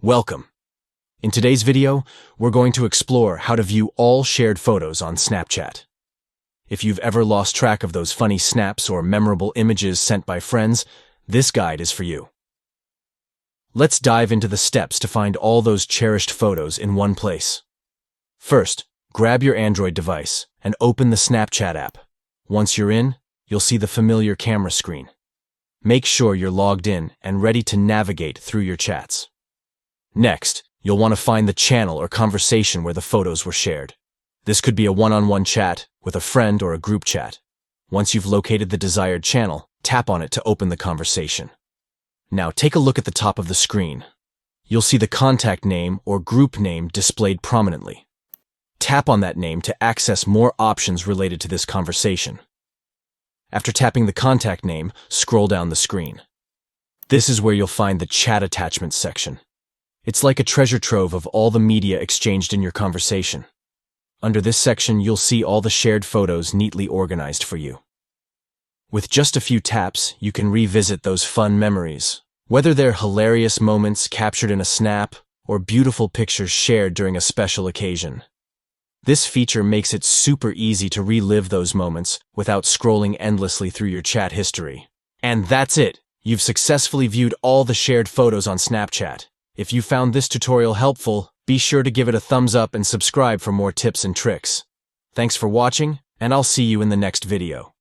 Welcome. In today's video, we're going to explore how to view all shared photos on Snapchat. If you've ever lost track of those funny snaps or memorable images sent by friends, this guide is for you. Let's dive into the steps to find all those cherished photos in one place. First, grab your Android device and open the Snapchat app. Once you're in, you'll see the familiar camera screen. Make sure you're logged in and ready to navigate through your chats. Next, you'll want to find the channel or conversation where the photos were shared. This could be a one-on-one chat with a friend or a group chat. Once you've located the desired channel, tap on it to open the conversation. Now take a look at the top of the screen. You'll see the contact name or group name displayed prominently. Tap on that name to access more options related to this conversation. After tapping the contact name, scroll down the screen. This is where you'll find the chat attachments section. It's like a treasure trove of all the media exchanged in your conversation. Under this section, you'll see all the shared photos neatly organized for you. With just a few taps, you can revisit those fun memories. Whether they're hilarious moments captured in a snap or beautiful pictures shared during a special occasion. This feature makes it super easy to relive those moments without scrolling endlessly through your chat history. And that's it! You've successfully viewed all the shared photos on Snapchat. If you found this tutorial helpful, be sure to give it a thumbs up and subscribe for more tips and tricks. Thanks for watching, and I'll see you in the next video.